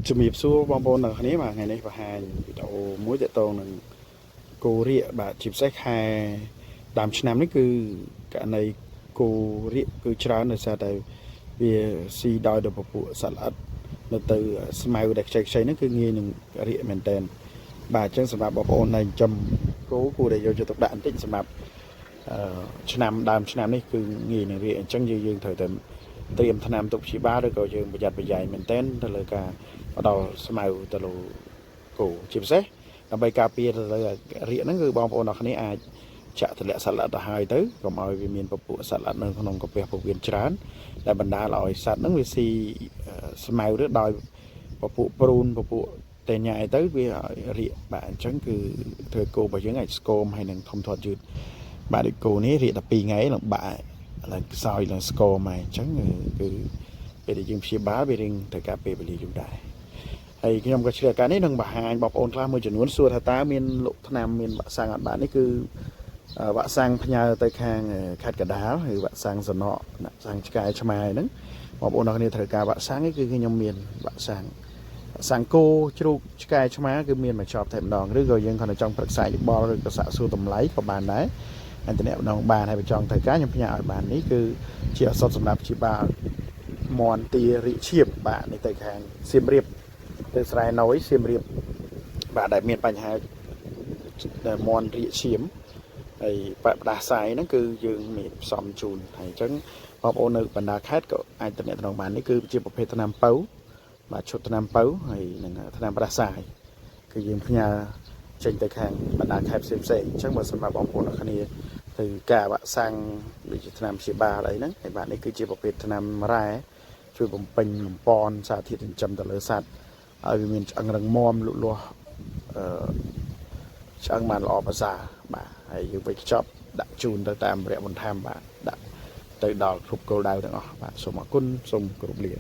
ជំរាបសួរបបងប្អូនទាំងគ្នាបាទថ្ងៃនេះបង្ហាញវីដេអូមួយទាក់ទងនឹងគោរាកបាទជាពិសេសខែដើមឆ្នាំនេះគឺករណីគោរាកគឺច្រើនដោយសារតែវាស៊ីដោយពពួកសត្វល្អិតនៅទៅស្មៅដែលខ្ចីហ្នឹងគឺងាយនឹងរាកមែនតើបាទអញ្ចឹងសម្រាប់បងប្អូនដែលចិញ្ចឹមគោគួរតែយកចិត្តទុកដាក់បន្តិចសម្រាប់ឆ្នាំដើមឆ្នាំនេះគឺងាយនឹងរាកអញ្ចឹងយើងត្រូវតែត្រៀមថ្នាំទុកព្យាបាលឬក៏យើងប្រយ័ត្នប្រយែងមែនទែនទៅលើការផ្ដល់ស្មៅទៅលើគោជាពិសេសដើម្បីការពារទៅលើរាកហ្នឹងគឺបងប្អូនអរគ្នាអាចចាក់ទម្លាក់សត្វល្អិតទៅហើយទៅកុំឲ្យវាមានពពួកសត្វល្អិតនៅក្នុងកាពះពោះវៀនច្រើនដែលបណ្ដាលឲ្យសត្វហ្នឹងវាស៊ីស្មៅឬដោយពពួកព្រូនពពួកតែញ៉ាយទៅវារាកបាទអញ្ចឹងគឺធ្វើគោរបស់យើងអាចស្គមហើយនឹងធំធាត់យឺតបាទដូចគោនេះរាក12ថ្ងៃឡើងបាក់ឡើងខ្សោយឡើងស្គមហើយអញ្ចឹងគឺពេលដែលយើងព្យាបាលវារៀងត្រូវការពេលវេលាយូរដែរហើយខ្ញុំក៏ឆ្លៀតការនេះនឹងបង្ហាញបងប្អូនខ្លះមួយចំនួនសួរថាតើមានលោកថ្នាំមានវ៉ាក់សាំងអត់បាទនេះគឺវ៉ាក់សាំងផ្ញើទៅខាងខេត្តកណ្ដាលឬវ៉ាក់សាំងសំណក់វ៉ាក់សាំងឆ្កែឆ្មាហ្នឹងបងប្អូនអរគ្នាត្រូវការវ៉ាក់សាំងនេះគឺខ្ញុំមានវ៉ាក់សាំងគោជ្រូកឆ្កែឆ្មាគឺមានមកចប់តែម្ដងឬក៏យើងគ្រាន់តែចង់ប្រឹក្សាយោបល់ឬក៏សាកសួរតម្លៃក៏បានដែរហើយតំណែងម្ដងបានហើយបើចង់ត្រូវការខ្ញុំផ្ញើឲ្យបាននេះគឺជាអសតសម្រាប់ព្យាបាលមន់ទារាកឈាមបាទនេះទៅខាងសៀមរាបទៅស្រែណយសៀមរាបបាទដែលមានបញ្ហាដែលមន់រាកឈាមហើយផ្ដាសាយហ្នឹងគឺយើងមានផ្សំជូនហើយអញ្ចឹងបងប្អូននៅបណ្ដាខេត្តក៏អាចតំណែងបាននេះគឺជាប្រភេទថ្នាំពៅបាទឈុតថ្នាំពៅហើយនឹងថ្នាំផ្ដាសាយគឺយើងផ្ញើចេញទៅខាងបណ្ដាខេត្តផ្សេងៗអញ្ចឹងបើសម្រាប់បងប្អូនអរគ្នាទៅការវ៉ាក់សាំងដូចជាថ្នាំព្យាបាលអីហ្នឹងហើយបាទនេះគឺជាប្រភេទថ្នាំរ៉ែជួយបំពេញបំពន់សារធាតុចិញ្ចឹមទៅលើសត្វឲ្យវាមានឆ្អឹងរឹងមាំលូតលាស់ឆ្អឹងបានល្អប្រសើរបាទហើយយើងទៅខ្ចប់ដាក់ជូនទៅតាមរយៈបន្ថែមបាទដាក់ទៅដល់គ្រប់គោលដៅទាំងអស់បាទសូមអរគុណសូមគោរពលា